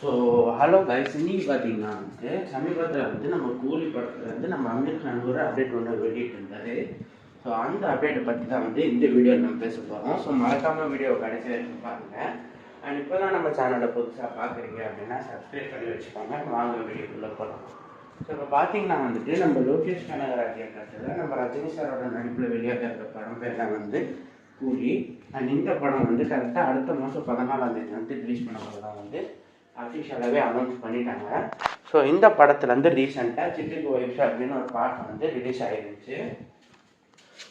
So hello guys, இன்னைக்கு பார்த்தீங்கன்னா சமீபத்தில் நம்ம கூலி படத்தில் நம்ம அமீர் கான் ஒரு அப்டேட் ஒன்று வெளியிட்டிருந்தாரு. ஸோ அந்த அப்டேட்டை பற்றி தான் இந்த வீடியோவில் நம்ம பேச போகிறோம். ஸோ மறக்காமல் வீடியோ கடைசி வரைக்கும் பாருங்கள். அண்ட் இப்போ தான் நம்ம சேனலை புதுசாக பார்க்குறீங்க அப்படின்னா சப்ஸ்கிரைப் பண்ணி வச்சுக்கோங்க. வாங்க வீடியோக்குள்ளே போகலாம். ஸோ இப்போ பார்த்தீங்கன்னா நம்ம லோகேஷ் கனகராஜ் இயக்கத்தில் நம்ம ரஜினி சாரோட நடிப்பில் வெளியாக இருக்க படம் பேர் தான் கூலி. அண்ட் இந்த படம் கரெக்டாக அடுத்த மாதம் 14ஆம் தேதி ரிலீஸ் பண்ண போகிறதா அஃபிஷியலாகவே அனௌன்ஸ் பண்ணிட்டாங்க. ஸோ இந்த படத்துலேருந்து ரீசெண்டாக சிட்டுக்கு ஒய்ஃப் அப்படின்னு ஒரு பாட்டு ரிலீஸ் ஆகிருந்துச்சு.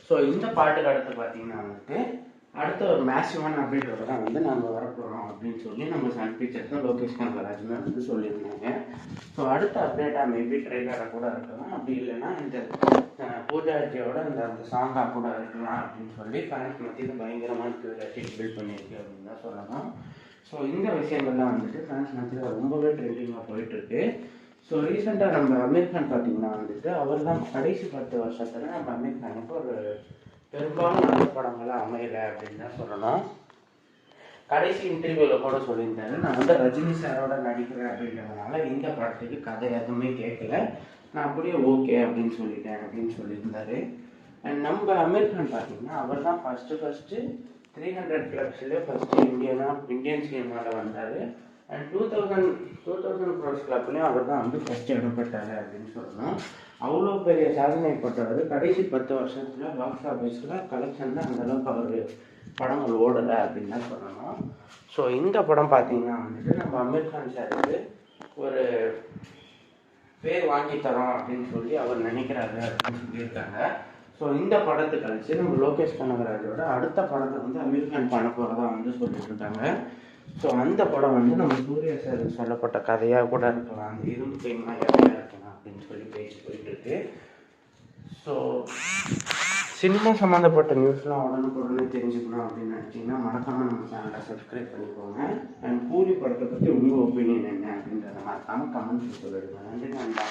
ஸோ இந்த பாட்டுக்கு அடுத்து பார்த்தீங்கன்னா அடுத்த ஒரு மேசிவான அப்டேட்டோட தான் நாங்கள் வரப்போகிறோம் அப்படின்னு சொல்லி நம்ம சன் பிக்சர்ஸ் லோகேஷ் கனகராஜ்னு சொல்லியிருந்தாங்க. ஸோ அடுத்த அப்டேட்டாக மேபி ட்ரெய்லராக கூட இருக்கலாம், அப்படி இல்லைன்னா இந்த பூஜாஜியோட அந்த சாங்காக கூட இருக்கலாம் அப்படின்னு சொல்லி ஃபேன்ஸ் மத்தியில் பயங்கரமான கியூரியாசிட்டி பில்ட் பண்ணியிருக்கு அப்படின்னு தான் சொல்லலாம். ஸோ இந்த விஷயங்கள்லாம் ஃபேன்ஸ் மத்தியில் ரொம்பவே ட்ரெண்டிங்காக போயிட்டுருக்கு. ஸோ ரீசெண்டாக நம்ம அமீர் கான் பார்த்தீங்கன்னா அவர் தான் கடைசி 10 வருஷத்தில் நம்ம அமீர் கானுக்கு ஒரு பெரும்பாலும் நல்ல படங்களாக அமையலை அப்படின்னு தான் சொல்லணும். கடைசி இன்டர்வியூவில் கூட சொல்லியிருந்தாரு, நான் ரஜினி சாரோட நடிக்கிறேன் அப்படின்றதுனால இந்த படத்துக்கு கதை எதுவுமே கேட்கல, நான் அப்படியே ஓகே அப்படின்னு சொல்லிட்டேன் அப்படின்னு சொல்லியிருந்தாரு. அண்ட் நம்ம அமீர் கான் பார்த்தீங்கன்னா அவர் தான் ஃபஸ்ட்டு 300 கிளப்ஸ்லேயே ஃபஸ்ட்டு இந்தியன் சினிமாவில் வந்தார். அண்ட் 2000 க்ரோர்ஸ் கிளப்லேயும் அவர் தான் ஃபஸ்ட்டு இடப்பட்டார் அப்படின்னு சொல்லணும். அவ்வளோ பெரிய சாதனைப்பட்டவர் கடைசி 10 வருஷத்தில் பாக்ஸ் ஆஃபீஸில் கலெக்ஷன் தான் அந்தளவுக்கு அவர் படங்கள் ஓடலை அப்படின்னு தான் சொல்லணும். ஸோ இந்த படம் பார்த்தீங்கன்னா நம்ம அமீர் கான் சாருக்கு ஒரு பேர் வாங்கி தரோம் அப்படின்னு சொல்லி அவர் நினைக்கிறாரு அப்படின்னு சொல்லியிருக்காங்க. ஸோ இந்த படத்தை கழிச்சு நம்ம லோகேஷ் கனகராஜோட அடுத்த படத்தை அமீர் கான் பண்ண போகிறதா சொல்லிட்டு இருக்காங்க. ஸோ அந்த படம் நம்ம சூர்யா சார் சொல்லப்பட்ட கதையாக கூட இருக்கலாம், அந்த இரும்பு கைமா எப்படியா இருக்கலாம் அப்படின்னு சொல்லி பேசி போயிட்டு இருக்கு. ஸோ சினிமா சம்மந்தப்பட்ட நியூஸ்லாம் உடனுக்குடனே தெரிஞ்சுக்கணும் அப்படின்னு நினச்சிங்கன்னா மறக்காமல் நம்ம சேனலை சப்ஸ்கிரைப் பண்ணிக்கோங்க. அண்ட் கூலி படத்தை பற்றி உங்கள் ஒப்பீனியன் என்ன அப்படின்றத மறக்காமல் கமெண்ட்ஸ் சொல்லிடுங்க. நன்றி நண்பா.